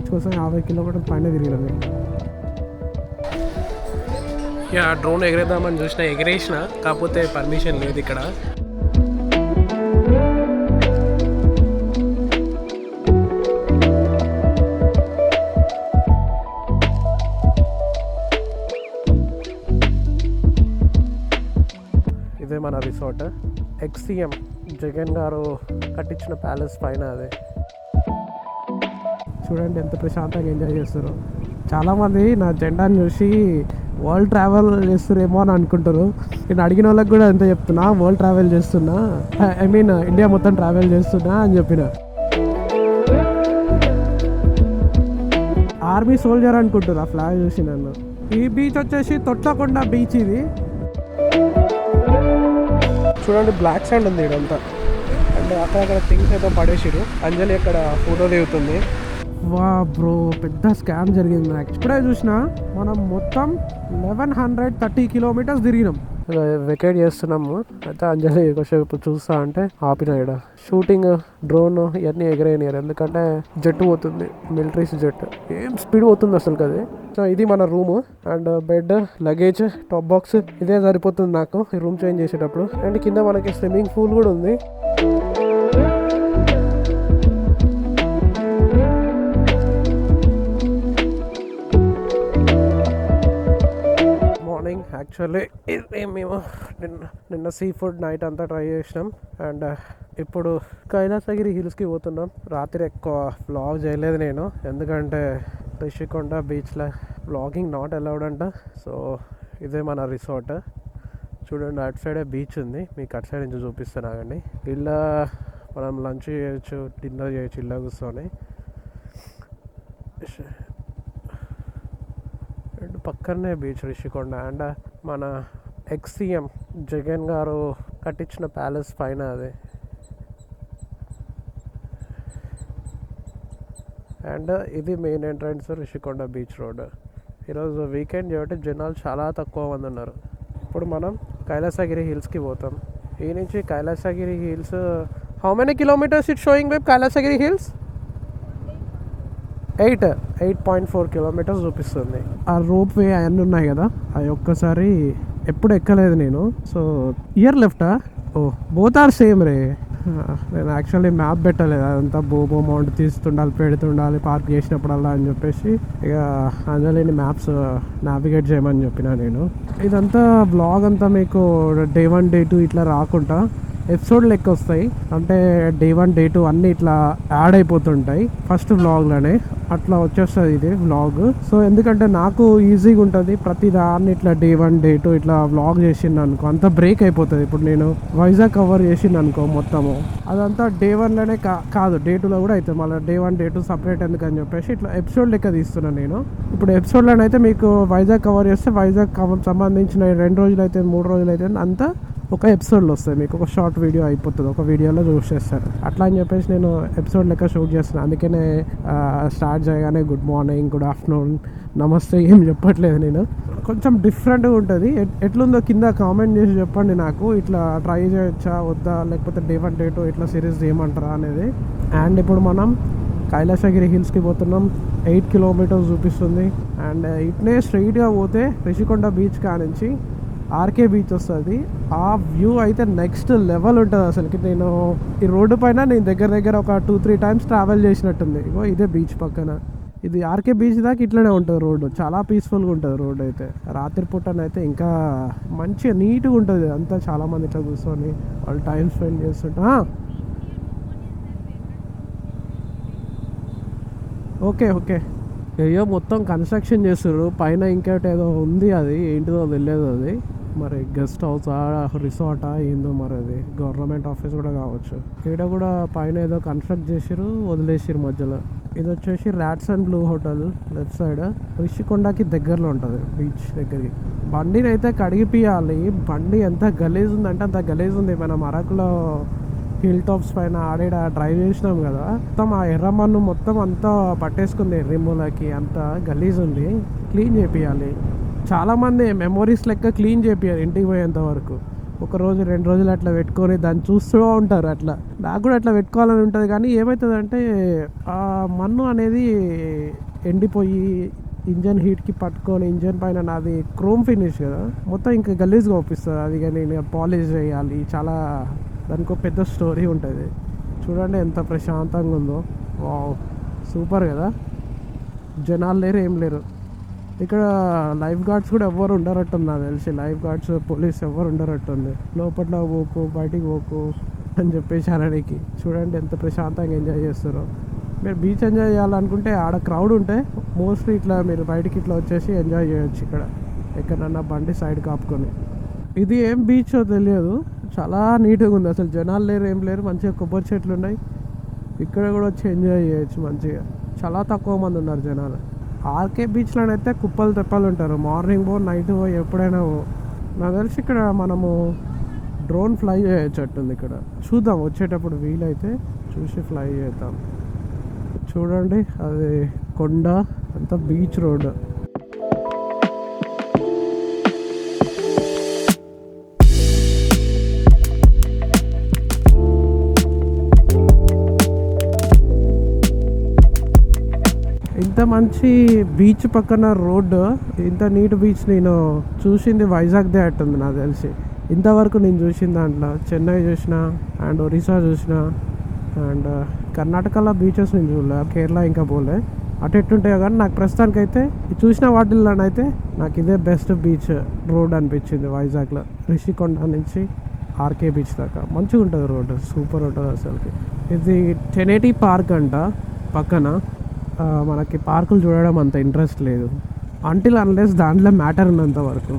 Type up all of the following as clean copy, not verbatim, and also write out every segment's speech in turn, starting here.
Beach కోసం 50 కిలోమీటర్ల పైన తిరిగినాం. యా, డ్రోన్ ఎగరేద్దామని చూసిన, ఎగరేసిన, కాకపోతే పర్మిషన్ లేదు ఇక్కడ. ఇదే మన రిసార్ట్, ఎక్స్సీఎం జగన్ గారు కట్టించిన ప్యాలెస్ పైన. అదే చూడండి ఎంత ప్రశాంతంగా ఎంజాయ్ చేస్తారు. చాలామంది నా జెండాని చూసి వరల్డ్ ట్రావెల్ చేస్తారేమో అని అనుకుంటారు. నేను అడిగిన వాళ్ళకి కూడా ఎంత చెప్తున్నా, వరల్డ్ ట్రావెల్ చేస్తున్నా, ఐ మీన్ ఇండియా మొత్తం ట్రావెల్ చేస్తున్నా అని చెప్పిన. ఆర్మీ సోల్జర్ అనుకుంటారు ఆ ఫ్లాగ్ చూసి నన్ను. ఈ బీచ్ వచ్చేసి తొట్లకొండ బీచ్. ఇది చూడండి, బ్లాక్ శాండ్ ఉంది ఇదంతా. అండ్ అక్కడ థింగ్స్ అయితే పడేసిరు. అంజలి అక్కడ ఫోటో దిగుతుంది. వా బ్రో, పెద్ద స్కామ్ జరిగింది నాకు. ఇప్పుడే చూసిన, మనం మొత్తం 1130 కిలోమీటర్స్ తిరిగినాం. వెకేట్ చేస్తున్నాము. అయితే అంజలి కొంచెంసేపు చూస్తా అంటే ఆపిన. ఇక్కడ షూటింగ్, డ్రోన్ ఇవన్నీ ఎగరేయనియరు, ఎందుకంటే జెట్ పోతుంది, మిలిటరీస్ జెట్. ఏం స్పీడ్ పోతుంది అసలు అది. సో ఇది మన room. And bed, luggage, top box ఇదే సరిపోతుంది నాకు ఈ రూమ్ చేంజ్ చేసేటప్పుడు. అండ్ కింద మనకి స్విమ్మింగ్ పూల్ కూడా ఉంది. యాక్చువల్లీ ఇది మేము నిన్న సీ ఫుడ్ నైట్ అంతా ట్రై చేసినాం. అండ్ ఇప్పుడు కైలాసగిరి హిల్స్కి పోతున్నాం. రాత్రి ఎక్కువ వ్లాగ్ చేయలేదు నేను, ఎందుకంటే రిషికొండ బీచ్లో వ్లాగింగ్ నాట్ అలౌడ్ అంట. సో ఇదే మన రిసార్ట్. చూడండి, అటు సైడే బీచ్ ఉంది, మీకు అటు సైడ్ నుంచి చూపిస్తాను ఆగండి. ఇలా మనం లంచ్ చేయొచ్చు, డిన్నర్ చేయొచ్చు ఇలా కూర్చొని. అండ్ పక్కనే బీచ్ రిషికొండ. అండ్ మన ఎక్స్సీఎం జగన్ గారు కట్టించిన ప్యాలెస్ పైన. అదే అండ్ ఇది main entrance Rishikonda beach road. ఈరోజు వీకెండ్ కాబట్టి జనాలు చాలా తక్కువ మంది ఉన్నారు. ఇప్పుడు మనం కైలాసగిరి హిల్స్కి పోతాం. ఈ నుంచి Kailasagiri hills how many kilometres it sowing web? Kailasagiri hills 8.4 kilometres చూపిస్తుంది. ఆ రోప్ వే అవన్నీ ఉన్నాయి కదా, అవి ఒక్కసారి ఎప్పుడు ఎక్కలేదు నేను. సో ఇయర్ లెఫ్టా? ఓ బోత్ ఆర్ సేమ్ రే. నేను యాక్చువల్లీ మ్యాప్ పెట్టలేదు, అదంతా బోబో మౌంట్ తీస్తుండాలి, పెడుతుండాలి పార్క్ చేసినప్పుడల్లా అని చెప్పేసి ఇక అంజలిని మ్యాప్స్ నావిగేట్ చేయమని చెప్పిన నేను. ఇదంతా బ్లాగ్ అంతా మీకు డే 1 డే 2 ఇట్లా రాకుండా ఎపిసోడ్ లెక్క వస్తాయి. అంటే డే 1 డే 2 అన్నీ ఇట్లా యాడ్ అయిపోతుంటాయి ఫస్ట్ వ్లాగ్లోనే. అట్లా వచ్చేస్తుంది ఇది వ్లాగ్. సో ఎందుకంటే నాకు ఈజీగా ఉంటుంది, ప్రతి దాన్ని ఇట్లా డే 1 డే 2 ఇట్లా వ్లాగ్ చేసిండు అనుకో అంత బ్రేక్ అయిపోతుంది. ఇప్పుడు నేను వైజాగ్ కవర్ చేసిండు అనుకో మొత్తము, అదంతా డే 1లోనే కాదు డే 2లో కూడా అవుతుంది. మళ్ళీ డే 1 డే 2 సపరేట్ ఎందుకని చెప్పేసి ఇట్లా ఎపిసోడ్ లెక్క తీస్తున్నాను నేను. ఇప్పుడు ఎపిసోడ్లోనైతే మీకు వైజాగ్ కవర్ చేస్తే వైజాగ్ సంబంధించిన 2 రోజులు అయితే 3 రోజులు అయితే అంతా ఒక ఎపిసోడ్లో వస్తాయి. మీకు ఒక షార్ట్ వీడియో అయిపోతుంది, ఒక వీడియోలో చూసేస్తారు. అట్లా అని చెప్పేసి నేను ఎపిసోడ్ లెక్క షూట్ చేస్తున్నాను. అందుకనే స్టార్ట్ చేయగానే గుడ్ మార్నింగ్, గుడ్ ఆఫ్టర్నూన్, నమస్తే ఏం చెప్పట్లేదు నేను. కొంచెం డిఫరెంట్గా ఉంటుంది. ఎట్లుందో కింద కామెంట్ చేసి చెప్పండి నాకు. ఇట్లా ట్రై చేయొచ్చా వద్దా, లేకపోతే డే 1 డే 2 ఇట్లా సిరీస్ చేయమంటారా అనేది. అండ్ ఇప్పుడు మనం కైలాసగిరి హిల్స్కి పోతున్నాం. 8 కిలోమీటర్స్ చూపిస్తుంది. అండ్ ఇట్నే స్ట్రైట్గా పోతే రిషికొండ బీచ్ కానించి ఆర్కే బీచ్ వస్తుంది. ఆ వ్యూ అయితే నెక్స్ట్ లెవెల్ ఉంటుంది అసలుకి. నేను ఈ రోడ్డు పైన నేను దగ్గర ఒక 2-3 టైమ్స్ ట్రావెల్ చేసినట్టుంది. ఇగో ఇదే బీచ్ పక్కన. ఇది ఆర్కే బీచ్ దాకా ఇట్లనే ఉంటుంది రోడ్డు, చాలా పీస్ఫుల్గా ఉంటుంది రోడ్డు అయితే. రాత్రిపూటనైతే ఇంకా మంచిగా నీట్గా ఉంటుంది అంతా. చాలామంది ఇట్లా కూర్చొని వాళ్ళు టైం స్పెండ్ చేస్తుంటా. ఓకే అయ్యో మొత్తం కన్స్ట్రక్షన్ చేస్తారు పైన. ఇంకోటి ఏదో ఉంది, అది ఏంటిదో తెలియదు. అది మరి గెస్ట్ హౌసా రిసార్టా ఏందో మరి, అది గవర్నమెంట్ ఆఫీస్ కూడా కావచ్చు. ఇక్కడ కూడా పైన ఏదో కన్స్ట్రక్ట్ చేసిరు, వదిలేసిరు మధ్యలో. ఇది వచ్చేసి Radisson Blu hotel left side. రిషికొండకి దగ్గరలో ఉంటుంది బీచ్ దగ్గరికి. బండిని అయితే కడిగిపియాలి. బండి ఎంత గలీజ్ ఉందంటే అంత గలీజ్ ఉంది. మనం అరకులో హిల్ టాప్స్ పైన ఆడేడ డ్రైవ్ చేసినాం కదా, మొత్తం ఆ ఎర్రమన్ను మొత్తం అంతా పట్టేసుకుంది ఎర్రిమూలకి. అంత గలీజ్ ఉంది, క్లీన్ చేపియాలి. చాలామంది మెమొరీస్ లెక్క క్లీన్ చేపియాలి ఇంటికి పోయేంత వరకు. ఒక రోజు 2 రోజులు అట్లా పెట్టుకొని దాన్ని చూస్తూ ఉంటారు. అట్లా నాకు కూడా అట్లా పెట్టుకోవాలని ఉంటుంది. కానీ ఏమవుతుందంటే ఆ మన్ను అనేది ఎండిపోయి ఇంజన్ హీట్కి పట్టుకొని ఇంజన్ పైన నాది క్రోమ్ ఫినిష్ కదా, మొత్తం ఇంకా గలీజ్గా ఒప్పిస్తుంది. అది కానీ నేను పాలిష్ చేయాలి, చాలా దానికి ఒక పెద్ద స్టోరీ ఉంటుంది. చూడండి ఎంత ప్రశాంతంగా ఉందో. వావ్, సూపర్ కదా. జనాలు లేరు, ఏం లేరు ఇక్కడ. లైఫ్ గార్డ్స్ కూడా ఎవ్వరు ఉండరట్టుంది నాకు తెలిసి. లైఫ్ గార్డ్స్, పోలీస్ ఎవ్వరు ఉండరట్టుంది. లోపల పోకు, బయటికి పోకు అని చెప్పేసి అనడానికి. చూడండి ఎంత ప్రశాంతంగా ఎంజాయ్ చేస్తారో. మీరు బీచ్ ఎంజాయ్ చేయాలనుకుంటే ఆడ క్రౌడ్ ఉంటే మోస్ట్లీ ఇట్లా మీరు బయటికి ఇట్లా వచ్చేసి ఎంజాయ్ చేయొచ్చు ఇక్కడ, ఎక్కడన్నా బండి సైడ్ కాపుకొని. ఇది ఏం బీచో తెలియదు, చాలా నీట్గా ఉంది. అసలు జనాలు లేరు, ఏం లేరు. మంచిగా కొబ్బరి చెట్లు ఉన్నాయి. ఇక్కడ కూడా వచ్చి ఎంజాయ్ చేయొచ్చు మంచిగా. చాలా తక్కువ మంది ఉన్నారు జనాలు. ఆర్కే బీచ్లోనైతే కుప్పలు తెప్పలు ఉంటారు. మార్నింగ్ పో, నైట్ పో, ఎప్పుడైనా పో. నాకు తెలిసి ఇక్కడ మనము డ్రోన్ ఫ్లై చేయొచ్చట్టుంది ఇక్కడ. చూద్దాం వచ్చేటప్పుడు వీలైతే చూసి ఫ్లై చేద్దాం. చూడండి అది కొండ, అంతా బీచ్ రోడ్. ఇంత మంచి బీచ్ పక్కన రోడ్డు, ఇంత నీట్ బీచ్ నేను చూసింది వైజాగ్దే అట్టుంది నాకు తెలిసి. ఇంతవరకు నేను చూసిన దాంట్లో చెన్నై చూసిన, అండ్ ఒరిస్సా చూసిన, అండ్ కర్ణాటకలో బీచెస్ నేను చూడలే, కేరళ ఇంకా పోలే. అటు ఎట్టుంటాయో కానీ నాకు ప్రస్తుతానికైతే చూసిన వాటిల్లోనైతే నాకు ఇదే బెస్ట్ బీచ్ రోడ్ అనిపించింది వైజాగ్లో. రిషికొండ నుంచి ఆర్కే బీచ్ దాకా మంచిగా ఉంటుంది రోడ్డు, సూపర్ ఉంటుంది అసలుకి. ఇది 1080 పార్క్ అంట పక్కన. మనకి పార్కులు చూడడం అంత ఇంట్రెస్ట్ లేదు, అంటిల్ అన్లెస్ దాంట్లో మ్యాటర్ ఉన్నంత వరకు.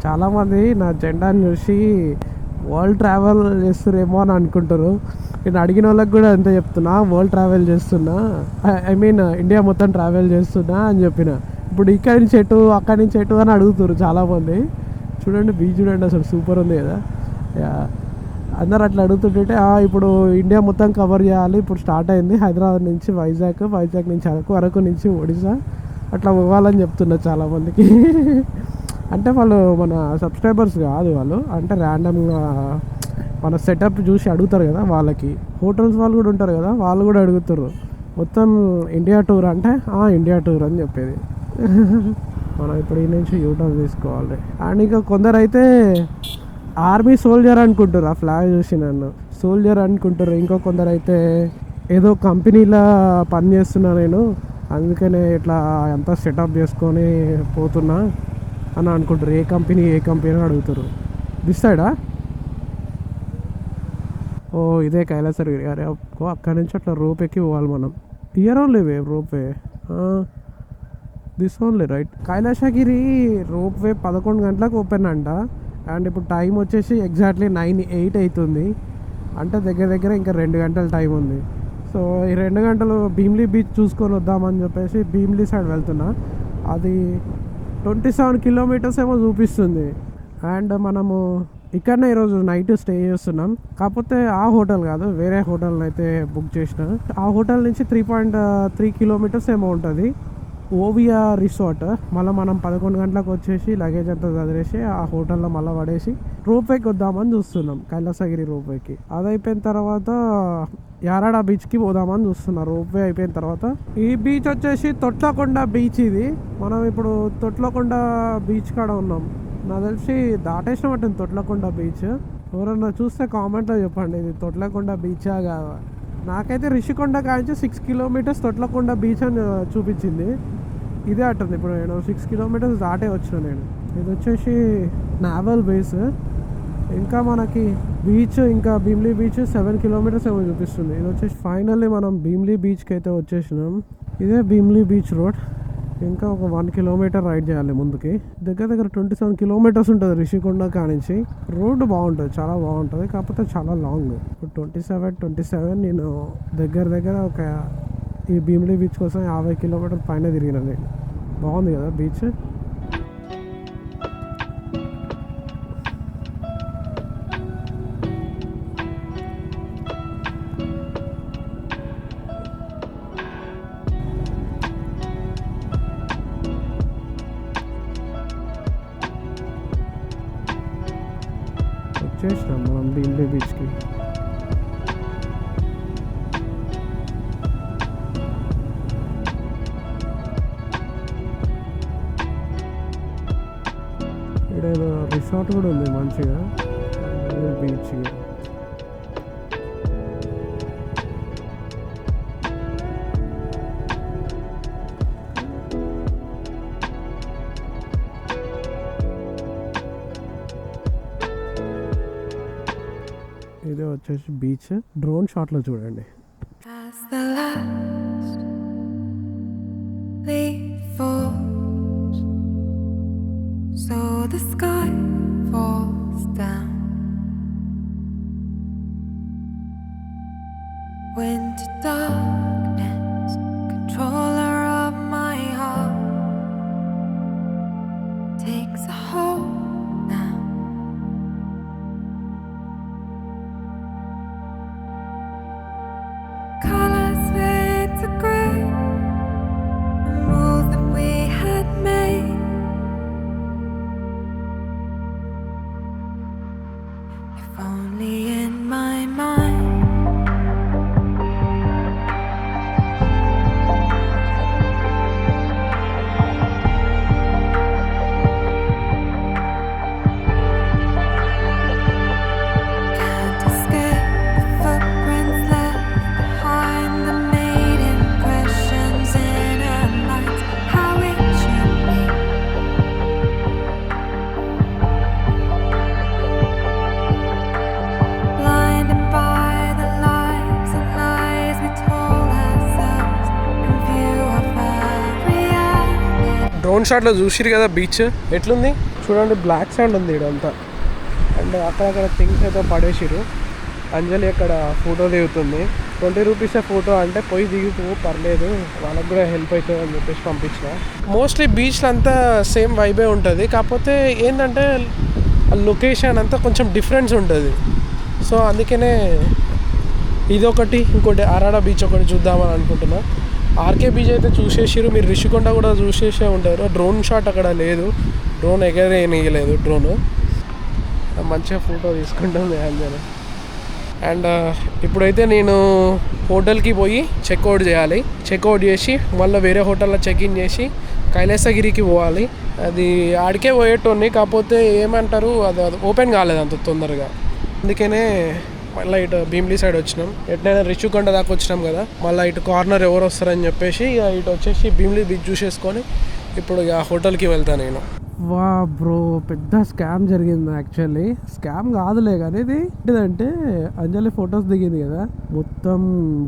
చాలామంది నా జెండాని చూసి వరల్డ్ ట్రావెల్ చేస్తారేమో అని అనుకుంటారు. నేను అడిగిన వాళ్ళకి కూడా అంతే చెప్తున్నా, వరల్డ్ ట్రావెల్ చేస్తున్నా, ఐ మీన్ ఇండియా మొత్తం ట్రావెల్ చేస్తున్నా అని చెప్పిన. ఇప్పుడు ఇక్కడి నుంచి ఎటు, అక్కడి నుంచి ఎటు అని అడుగుతారు చాలామంది. చూడండి బీచ్ చూడండి, అసలు సూపర్ ఉంది కదా. అందరు అట్లా అడుగుతుంటే ఇప్పుడు ఇండియా మొత్తం కవర్ చేయాలి. ఇప్పుడు స్టార్ట్ అయింది హైదరాబాద్ నుంచి వైజాగ్, వైజాగ్ నుంచి అరకు, అరకు నుంచి ఒడిశా, అట్లా పోవాలని చెప్తున్నారు చాలామందికి. అంటే వాళ్ళు మన సబ్స్క్రైబర్స్ కాదు, వాళ్ళు అంటే ర్యాండమ్గా మన సెటప్ చూసి అడుగుతారు కదా వాళ్ళకి. హోటల్స్ వాళ్ళు కూడా ఉంటారు కదా, వాళ్ళు కూడా అడుగుతారు మొత్తం ఇండియా టూర్ అంటే ఇండియా టూర్ అని చెప్పేది. మనం ఇప్పుడు ఈ నుంచి యూటర్న్ తీసుకోవాలి. అండ్ ఇంకా కొందరైతే ఆర్మీ సోల్జర్ అనుకుంటారు, ఆ ఫ్లాగ్ చూసి నన్ను సోల్జర్ అనుకుంటారు. ఇంకో కొందరు అయితే ఏదో కంపెనీలో పని చేస్తున్నా నేను, అందుకనే ఇట్లా అంతా సెటప్ చేసుకొని పోతున్నా అని అనుకుంటారు. ఏ కంపెనీ అని అడుగుతారు. దిస్ సైడా? ఓ ఇదే కైలాసగిరి. అరే అక్కడి నుంచి అట్లా రోప్ ఎక్కి పోవాలి మనం. Year only way rope way, this only right. Kailasagiri rope way 11 గంటలకు ఓపెన్ అంట. అండ్ ఇప్పుడు టైం వచ్చేసి ఎగ్జాక్ట్లీ 9:08 అవుతుంది. అంటే దగ్గర దగ్గర ఇంకా 2 గంటల టైం ఉంది. సో ఈ 2 గంటలు భీమ్లీ బీచ్ చూసుకొని వద్దామని చెప్పేసి భీమ్లీ సైడ్ వెళ్తున్నా. అది 27 కిలోమీటర్స్ ఏమో చూపిస్తుంది. అండ్ మనము ఇక్కడనే ఈరోజు నైట్ స్టే చేస్తున్నాం. కాకపోతే ఆ హోటల్ కాదు, వేరే హోటల్ని అయితే బుక్ చేసిన. ఆ హోటల్ నుంచి 3.3 కిలోమీటర్స్ ఏమో ఉంటుంది ఓవియా రిసార్ట్. మళ్ళీ మనం 11 గంటలకు వచ్చేసి లగేజ్ అంతా చదివేసి ఆ హోటల్లో మళ్ళీ పడేసి రోప్వేకి వద్దామని చూస్తున్నాం, కైలాసగిరి రోప్వేకి. అది అయిపోయిన తర్వాత యారాడ బీచ్కి పోదామని చూస్తున్నాం. రోప్వే అయిపోయిన తర్వాత ఈ బీచ్ వచ్చేసి తొట్లకొండ బీచ్. ఇది మనం ఇప్పుడు తొట్లకొండ బీచ్ కాడ ఉన్నాం. నాకు తెలిసి దాటేసినట్టుంది తొట్లకొండ బీచ్. ఎవరన్నా చూస్తే కామెంట్లో చెప్పండి ఇది తొట్లకొండ బీచా కాదా. నాకైతే రిషికొండ కాంచి 6 కిలోమీటర్స్ తొట్లకొండ బీచ్ అని చూపించింది. ఇదే అట్టుంది. ఇప్పుడు నేను 6 కిలోమీటర్స్ దాటే వచ్చిన నేను. ఇది వచ్చేసి నావల్ బేస్. ఇంకా మనకి బీచ్, ఇంకా భీమ్లీ బీచ్ 7 కిలోమీటర్స్ ఏమో చూపిస్తుంది. ఇది వచ్చేసి ఫైనల్లీ మనం భీమ్లీ బీచ్కి అయితే వచ్చేసినాం. ఇదే భీమ్లీ బీచ్ రోడ్. ఇంకా ఒక 1 కిలోమీటర్ రైడ్ చేయాలి ముందుకి. దగ్గర దగ్గర 27 కిలోమీటర్స్ ఉంటుంది రిషికొండ కానించి. రోడ్డు బాగుంటుంది, చాలా బాగుంటుంది. కాకపోతే చాలా లాంగ్. ఇప్పుడు 27 నేను దగ్గర దగ్గర ఒక ఈ భీమ్లీ బీచ్ కోసం 50 కిలోమీటర్ పైన తిరిగిన నేను. బాగుంది కదా బీచ్. వచ్చేసినాం మనం భీమ్లీ బీచ్కి. ఇక్కడ ఏదో రిసార్ట్ కూడా ఉంది మంచిగా బీచ్. ఇదే వచ్చేసి బీచ్. డ్రోన్ షాట్లో చూడండి. As the last leaf falls, so the sky falls down. Winter darkness, controller of my heart, takes a hold now. Colors fade to grey, the move that we had made. If only in my mind. Can't escape the footprints left behind, the made impressions in our minds, how it should be. Blinded by the lies and lies we told ourselves in view of our reality. Drone షాట్లో చూసిరు కదా beach ఎట్లుంది చూడండి. Black sand ఉంది ఇదంతా. And అక్కడక్కడ things అయితే పడేసిరు. అంజలి అక్కడ ఫోటో దిగుతుంది. 20 రూపీసే ఫోటో అంటే పోయి దిగుతూ పర్లేదు, వాళ్ళకి కూడా హెల్ప్ అవుతుంది అని చెప్పేసి పంపించిన. మోస్ట్లీ బీచ్లో అంతా సేమ్ వైబే ఉంటుంది, కాకపోతే ఏంటంటే లొకేషన్ అంతా కొంచెం డిఫరెన్స్ ఉంటుంది. సో అందుకనే ఇదొకటి, ఇంకోటి అరాడా బీచ్ ఒకటి చూద్దామని అనుకుంటున్నా. ఆర్కే బీచ్ అయితే చూసేసిరు, మీరు రిషికొండ కూడా చూసేసే ఉంటారు. డ్రోన్ షాట్ అక్కడ లేదు, డ్రోన్ ఎగరేయలేదు. డ్రోన్ మంచిగా ఫోటో తీసుకుంటుంది అంజలి. అండ్ ఇప్పుడైతే నేను హోటల్కి పోయి చెక్అవుట్ చేయాలి. చెక్అవుట్ చేసి మళ్ళీ వేరే హోటల్లో చెక్ఇన్ చేసి కైలాసగిరికి పోవాలి. అది ఆడికే పోయేటోని, కాకపోతే ఏమంటారు అది ఓపెన్ కాలేదు అంత తొందరగా. అందుకనే మళ్ళీ ఇటు భీమ్లీ సైడ్ వచ్చినాం. ఎట్లయినా రిషికొండ దాకా వచ్చినాం కదా, మళ్ళీ ఇటు కార్నర్ ఎవరు వస్తారని చెప్పేసి ఇటు వచ్చేసి భీమ్లీ బీచ్ చూసేసుకొని ఇప్పుడు ఇక హోటల్కి వెళ్తాను నేను. వా బ్రో, పెద్ద స్కామ్ జరిగింది. యాక్చువల్లీ స్కామ్ కాదులే కానీ ఇది ఏంటిదంటే అంజలి ఫొటోస్ దిగింది కదా, మొత్తం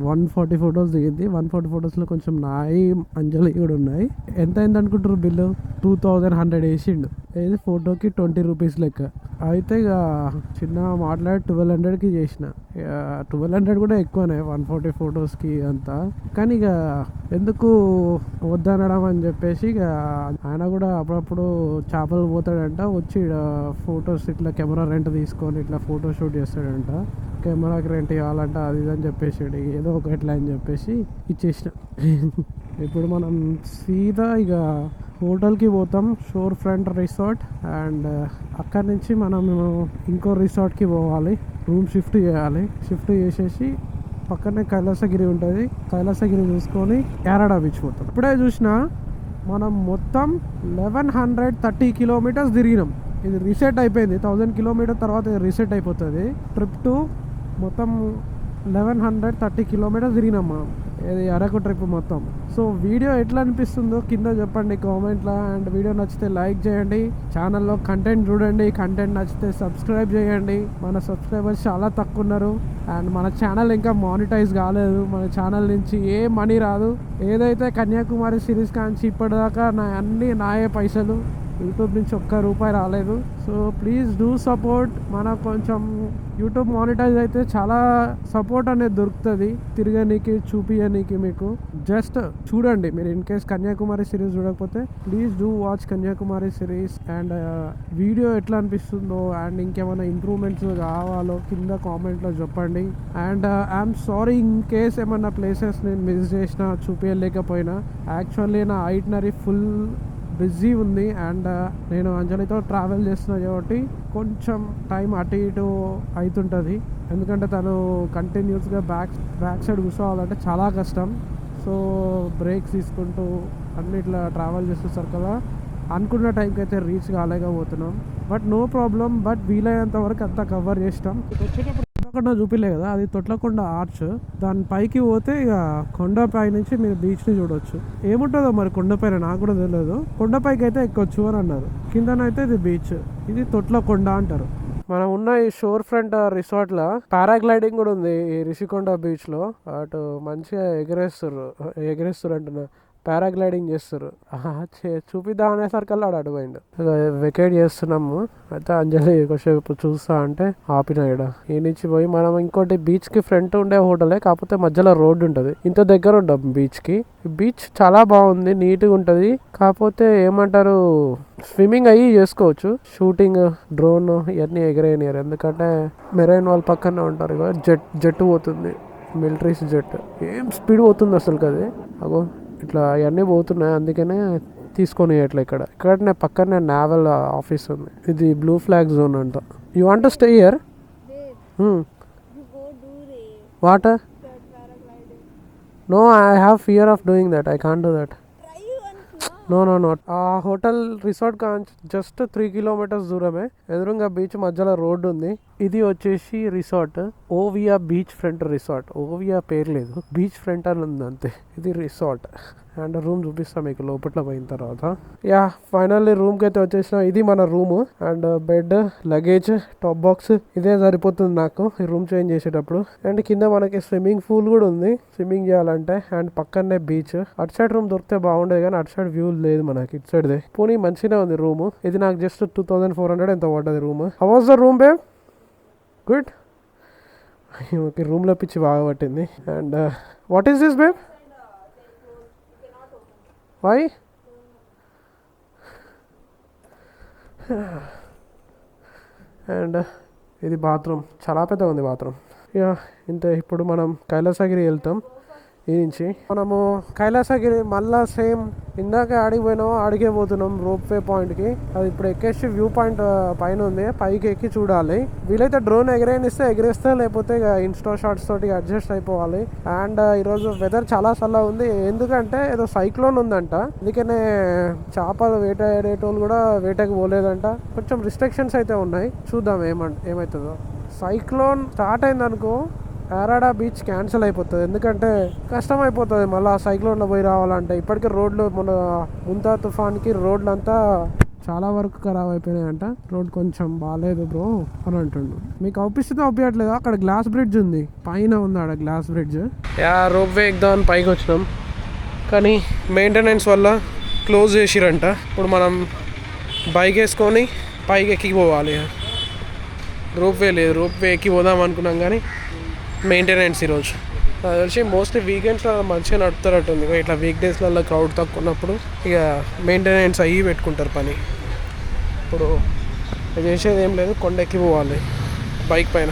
140 ఫొటోస్ దిగింది. 140 ఫొటోస్లో కొంచెం నాయి అంజలి కూడా ఉన్నాయి. ఎంత అయింది అనుకుంటారు బిల్లు? 2100 వేసిండు. ఇది ఫోటోకి 20 రూపీస్ లెక్క. అయితే ఇక చిన్న మాట్లాడి 1200కి చేసిన. 1200 కూడా ఎక్కువనే 140 ఫొటోస్కి అంతా. కానీ ఇక ఎందుకు వద్దనడం అని చెప్పేసి ఇక ఆయన కూడా అప్పుడప్పుడు చేపలు పోతాడంట, వచ్చి ఫొటోస్ ఇట్లా కెమెరా రెంట్ తీసుకొని ఇట్లా ఫోటో షూట్ చేస్తాడంట. కెమెరాకి రెంట్ ఇవ్వాలంట, అది ఇది అని చెప్పేసాడు. ఏదో ఒక ఎట్లా అని చెప్పేసి ఇచ్చేసిన. ఇప్పుడు మనం సీదా ఇక హోటల్కి పోతాం, షోర్ ఫ్రంట్ రిసార్ట్. అండ్ అక్కడి నుంచి మనం ఇంకో రిసార్ట్కి పోవాలి, రూమ్ షిఫ్ట్ చేయాలి. షిఫ్ట్ చేసేసి పక్కనే కైలాసగిరి ఉంటుంది, కైలాసగిరి చూసుకొని యారాడా బీచ్ పోతాం. ఇప్పుడే చూసినా మనం మొత్తం 1130 కిలోమీటర్స్ తిరిగినాం. ఇది రీసెట్ అయిపోయింది. 1000 కిలోమీటర్ తర్వాత ఇది రీసెట్ అయిపోతుంది. ట్రిప్ టు మొత్తం 1130 కిలోమీటర్స్ తిరిగినాం మనం, ఇది అరకు ట్రిప్ మొత్తం. సో వీడియో ఎట్లా అనిపిస్తుందో కింద చెప్పండి కామెంట్లో. అండ్ వీడియో నచ్చితే లైక్ చేయండి, ఛానల్లో కంటెంట్ చూడండి, కంటెంట్ నచ్చితే సబ్స్క్రైబ్ చేయండి. మన సబ్స్క్రైబర్స్ చాలా తక్కువ ఉన్నారు. అండ్ మన ఛానల్ ఇంకా మానిటైజ్ కాలేదు. మన ఛానల్ నుంచి ఏ మనీ రాదు. ఏదైతే కన్యాకుమారి సిరీస్ కాంచి ఇప్పటిదాకా అన్నీ నాయే పైసలు, యూట్యూబ్ నుంచి ఒక్క రూపాయి రాలేదు. So please do support. మనకు కొంచెం యూట్యూబ్ మానిటైజ్ అయితే చాలా సపోర్ట్ అనేది దొరుకుతుంది, తిరగనీకి చూపించనీకి. మీకు జస్ట్ చూడండి, మీరు ఇన్ కేస్ కన్యాకుమారి సిరీస్ చూడకపోతే please do watch Kanyakumari series. And video ఎట్లా అనిపిస్తుందో అండ్ ఇంకేమైనా ఇంప్రూవ్మెంట్స్ కావాలో కింద కామెంట్లో చెప్పండి. And I'm sorry in case ఏమన్నా ప్లేసెస్ నేను మిస్ చేసినా చూపించలేకపోయినా. యాక్చువల్లీ నా ఐటినరీ ఫుల్ బిజీ ఉంది. అండ్ నేను అంజలితో ట్రావెల్ చేస్తున్నా కాబట్టి కొంచెం టైం అటు ఇటు అవుతుంటుంది. ఎందుకంటే తను కంటిన్యూస్గా బ్యాక్ సైడ్ కూర్చోవాలంటే చాలా కష్టం. సో బ్రేక్స్ తీసుకుంటూ అన్నిట్లా ట్రావెల్ చేసేసరికి కదా అనుకున్న టైంకి అయితే రీచ్ కాలేకపోతున్నాం. But no problem. బట్ వీలైనంత వరకు అంతా కవర్ చేసినాం. వచ్చేటప్పుడు తొట్లకొండ చూపిలే కదా, అది తొట్లకొండ ఆర్చ్. దాని పైకి పోతే ఇక కొండపై నుంచి మీరు బీచ్ని చూడవచ్చు. ఏముంటుందో మరి కొండపైన నాకు కూడా తెలియదు. కొండపైకి అయితే ఎక్కొచ్చు అని అన్నారు. కిందనైతే ఇది బీచ్, ఇది తొట్లకొండ అంటారు. మనం ఉన్న ఈ షోర్ ఫ్రంట్ రిసార్ట్లో పారాగ్లైడింగ్ కూడా ఉంది ఈ రిషికొండ బీచ్లో. అటు మంచిగా ఎగరేస్తారు అంటున్నా, పారాగ్లైడింగ్ చేస్తారు. చూపిద్దాం అనేసరికల్లా అటు పోయిండు. వెకేట్ చేస్తున్నాము. అయితే అంజలి కొంచెంసేపు చూస్తా అంటే ఆపిన ఇక్కడ. ఈ నుంచి పోయి మనం ఇంకోటి బీచ్కి ఫ్రంట్ ఉండే హోటలే, కాకపోతే మధ్యలో రోడ్డు ఉంటుంది. ఇంత దగ్గర ఉంటాం బీచ్కి. బీచ్ చాలా బాగుంది, నీట్గా ఉంటుంది. కాకపోతే ఏమంటారు, స్విమ్మింగ్ అయ్యి చేసుకోవచ్చు. షూటింగ్ డ్రోన్ ఇవన్నీ ఎగరేయనియరు, ఎందుకంటే మెరైన్ వాళ్ళ పక్కనే ఉంటారు. ఇక జెట్ పోతుంది, మిలిటరీస్ జెట్. ఏం స్పీడ్ పోతుంది అసలు అది. అగో ఇట్లా అవన్నీ పోతున్నాయి, అందుకనే తీసుకొని ఇట్లా ఇక్కడనే పక్కనే నావల్ ఆఫీస్ ఉంది. ఇది బ్లూ ఫ్లాగ్ జోన్ అంట. You want to stay here? What? No, I have fear of doing that. I can't do that. No. ఆ హోటల్ రిసార్ట్ జస్ట్ 3 kilometers దూరమే. ఎదురుగా బీచ్ మధ్యలో రోడ్డు ఉంది. ఇది వచ్చేసి resort Oviya beach front resort. Oviya పేరు లేదు, బీచ్ ఫ్రంట్ అని ఉంది అంతే. ఇది రిసార్ట్. అండ్ రూమ్ చూపిస్తాం మీకు లోపల పోయిన తర్వాత. యా, ఫైనల్లీ రూమ్కి అయితే వచ్చేసినాం. ఇది మన room. And bed, luggage, top box ఇదే సరిపోతుంది నాకు ఈ రూమ్ చేంజ్ చేసేటప్పుడు. అండ్ కింద మనకి స్విమ్మింగ్ పూల్ కూడా ఉంది స్విమ్మింగ్ చేయాలంటే. అండ్ పక్కనే బీచ్. అటు సైడ్ రూమ్ దొరికితే బాగుండేది, కానీ అటు సైడ్ వ్యూ లేదు మనకి, ఇటు సైడ్దే. పోనీ మంచిగా ఉంది రూమ్. ఇది నాకు జస్ట్ 2400 ఎంత పడ్డది room. How was the room babe? Good. Okay, రూమ్లో పిచ్చి బాగా పట్టింది. And what is this babe? Why? And ఇది బాత్రూమ్, చాలా పెద్దగా ఉంది బాత్రూమ్. ఇక ఇంతే. ఇప్పుడు మనం కైలాసగిరి వెళ్తాం. ఈ నుంచి మనము కైలాసగిరి మళ్ళా సేమ్ ఇందాక ఆడికి పోయినామో ఆడికే పోతున్నాం రోప్ వే పాయింట్కి. అది ఇప్పుడు ఎక్కేసి వ్యూ పాయింట్ పైన ఉంది, పైకి ఎక్కి చూడాలి. వీలైతే డ్రోన్ ఎగరేస్తే, లేకపోతే ఇక ఇన్స్టా షాట్స్ తోటి అడ్జస్ట్ అయిపోవాలి. అండ్ ఈరోజు వెదర్ చాలా చల్లగా ఉంది, ఎందుకంటే ఏదో సైక్లోన్ ఉందంట. అందుకనే చేపలు వేటాడేటోళ్ళు కూడా వేటకి పోలేదంట. కొంచెం రిస్ట్రిక్షన్స్ అయితే ఉన్నాయి, చూద్దాం ఏమవుతుందో. సైక్లోన్ స్టార్ట్ అయిందనుకో యారాడా బీచ్ క్యాన్సిల్ అయిపోతుంది, ఎందుకంటే కష్టం అయిపోతుంది మళ్ళీ సైక్లోన్లో పోయి రావాలంటే. ఇప్పటికే రోడ్లు మన ముంతా తుఫాన్కి రోడ్లు అంతా చాలా వరకు ఖరాబ్ అయిపోయినాయంట. రోడ్ కొంచెం బాగాలేదు బ్రో అని అంటుండు. మీకు అవుపియట్లేదు, అక్కడ గ్లాస్ బ్రిడ్జ్ ఉంది, పైన ఉంది ఆడ గ్లాస్ బ్రిడ్జ్. రోప్ వే ఎగ్దామని పైకి వచ్చినాం, కానీ మెయింటెనెన్స్ వల్ల క్లోజ్ చేసిరంట. ఇప్పుడు మనం బైక్ వేసుకొని పైకి ఎక్కిపోవాలి. రోప్ వే లేదు, రోప్ వే ఎక్కి పోదాం అనుకున్నాం కానీ మెయింటెనెన్స్ ఈరోజు నాకు తెలిసి మోస్ట్లీ వీకెండ్స్లో మంచిగా నడుపుతారట్టుంది. ఇట్లా వీక్ డేస్లలో క్రౌడ్ తక్కువ ఉన్నప్పుడు ఇక మెయింటెనెన్స్ అయ్యి పెట్టుకుంటారు పని. ఇప్పుడు చేసేది ఏం లేదు, కొండెక్కి పోవాలి బైక్ పైన.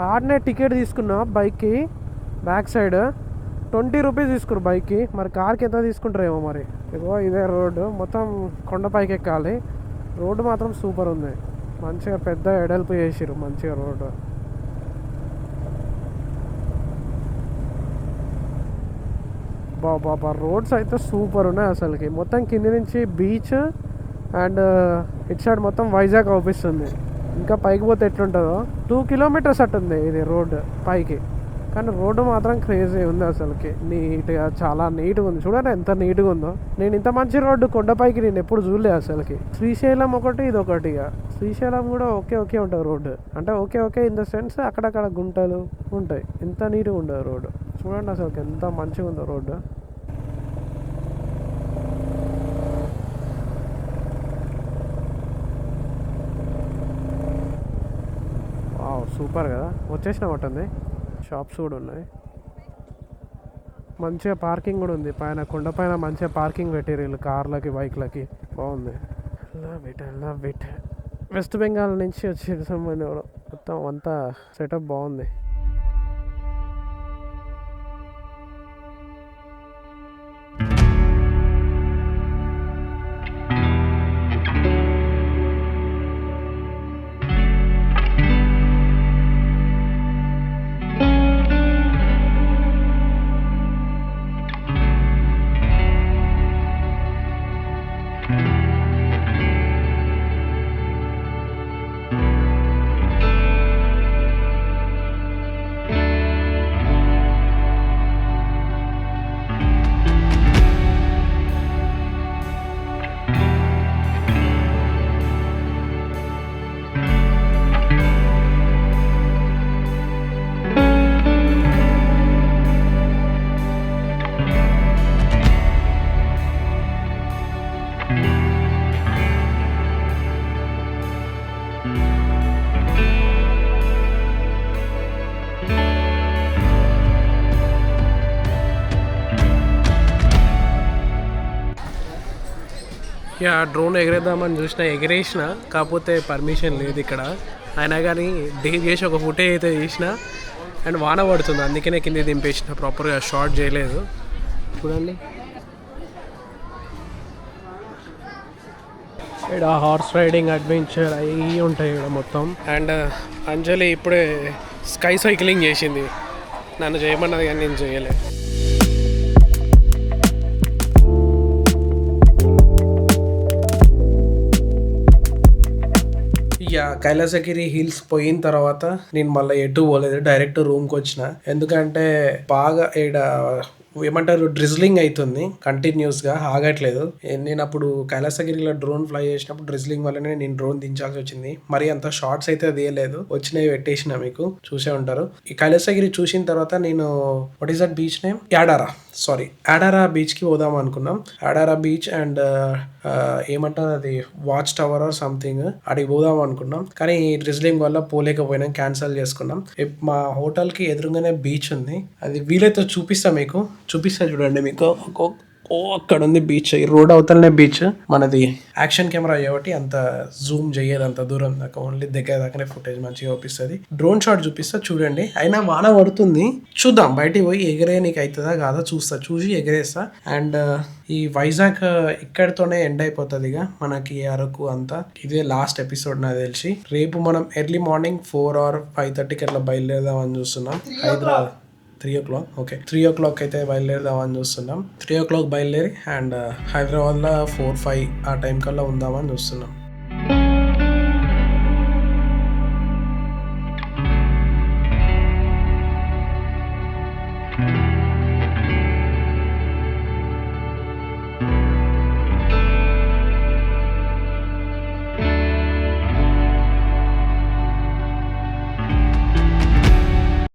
ఆడనే టికెట్ తీసుకున్నా బైక్కి, బ్యాక్ సైడ్ 20 రూపీస్ తీసుకున్నారు బైక్కి. మరి కార్కి ఎంత తీసుకుంటారేమో మరి. ఇగో ఇదే రోడ్డు, మొత్తం కొండపైకి ఎక్కాలి. రోడ్డు మాత్రం సూపర్ ఉంది, మంచిగా పెద్ద ఎడల్పు చేసిరు మంచిగా రోడ్డు. బాబా రోడ్స్ అయితే సూపర్ ఉన్నాయి అసలుకి. మొత్తం కింది నుంచి బీచ్ అండ్ ఇటు సైడ్ మొత్తం వైజాగ్ అవుపిస్తుంది. ఇంకా పైకి పోతే ఎట్లుంటుందో. 2 kilometers అట్టుంది ఇది రోడ్డు పైకి, కానీ రోడ్డు మాత్రం క్రేజీ ఉంది అసలుకి. నీట్గా, చాలా నీట్గా ఉంది. చూడండి ఎంత నీట్గా ఉందో. నేను ఇంత మంచి రోడ్డు కొండపైకి నేను ఎప్పుడు చూడలేదు అసలుకి. శ్రీశైలం ఒకటి, ఇది ఒకటి. ఇక శ్రీశైలం కూడా ఓకే ఉంటుంది రోడ్డు, అంటే ఓకే ఇన్ ద సెన్స్ అక్కడక్కడ గుంటలు ఉంటాయి, ఎంత నీట్గా ఉండదు రోడ్డు. చూడండి అసలుకి ఎంత మంచిగా ఉందో రోడ్డు. సూపర్ కదా. వచ్చేసినట్టుంది. షాప్స్ కూడా ఉన్నాయి, మంచిగా పార్కింగ్ కూడా ఉంది పైన. కొండపైన మంచిగా పార్కింగ్ పెట్టారు వీళ్ళు కార్లకి బైక్లకి, బాగుంది. Love it. వెస్ట్ బెంగాల్ నుంచి వచ్చే సంబంధం మొత్తం అంతా సెటప్ బాగుంది. యా డ్రోన్ ఎగరేద్దామని ఎగరేసిన, కాకపోతే పర్మిషన్ లేదు ఇక్కడ. అయినా కానీ డేవ్ చేసి ఒక ఫుటేజ్ అయితే తీసిన. అండ్ వాన పడుతుంది, అందుకనే కింద దింపేసిన, ప్రాపర్గా షార్ట్ చేయలేదు. చూడండి ఇక్కడ హార్స్ రైడింగ్ అడ్వెంచర్ అవి ఉంటాయి ఇక్కడ మొత్తం. అండ్ అంజలి ఇప్పుడే స్కై సైక్లింగ్ చేసింది, నన్ను చేయమన్నది కానీ నేను చేయలేదు. యా కైలాసగిరి హిల్స్ పోయిన తర్వాత నేను మళ్ళీ ఎటు పోలేదు, డైరెక్ట్ రూమ్కి వచ్చిన. ఎందుకంటే బాగా ఈడ ఏమంటారు డ్రిజ్లింగ్ అవుతుంది కంటిన్యూస్గా, ఆగట్లేదు. నేను అప్పుడు కైలాసగిరిలో డ్రోన్ ఫ్లై చేసినప్పుడు డ్రిజ్లింగ్ వల్లనే నేను డ్రోన్ దించాల్సి వచ్చింది. మరి అంత షార్ట్స్ అయితే తీయలేదు, వచ్చినవి పెట్టేసిన, మీకు చూసే ఉంటారు. ఈ కైలాసగిరి చూసిన తర్వాత నేను what is that beach name, యాడారా బీచ్కి పోదాం అనుకున్నాం. యాడారా బీచ్ అండ్ ఏమంటారు అది వాచ్ టవర్ ఆర్ సంథింగ్, అడిగి పోదాం అనుకున్నాం. కానీ డ్రిజ్లింగ్ వల్ల పోలేకపోయినాం, క్యాన్సిల్ చేసుకున్నాం. మా హోటల్కి ఎదురుగానే బీచ్ ఉంది, అది వీలైతే చూపిస్తా చూడండి మీకు. అక్కడ ఉంది బీచ్, ఈ రోడ్ అవతలనే బీచ్. మనది యాక్షన్ కెమెరా కాబట్టి అంత జూమ్ చేయదు అంత దూరం దాకా, ఓన్లీ దగ్గర దాకానే ఫుటేజ్ మంచిగా చూపిస్తుంది. డ్రోన్ షాట్ చూపిస్తా చూడండి. అయినా వాన పడుతుంది, చూద్దాం బయటికి పోయి ఎగిరే నీకు అవుతుందా కాదా చూసి ఎగిరేస్తా. అండ్ ఈ వైజాగ్ ఇక్కడితోనే ఎండ్ అయిపోతుంది ఇక మనకి అరకు అంతా. ఇదే లాస్ట్ ఎపిసోడ్ నాకు తెలిసి. రేపు మనం ఎర్లీ మార్నింగ్ 4 or 5:30కి అట్లా బయలుదేరదామని చూస్తున్నాం. హైదరాబాద్ 3 o'clock, ఓకే 3 o'clock అయితే బయలుదేరదామని చూస్తున్నాం. 3 o'clock బయలుదేరి అండ్ హైదరాబాద్లో 4-5 ఆ టైం కల్లా ఉందామని చూస్తున్నాం.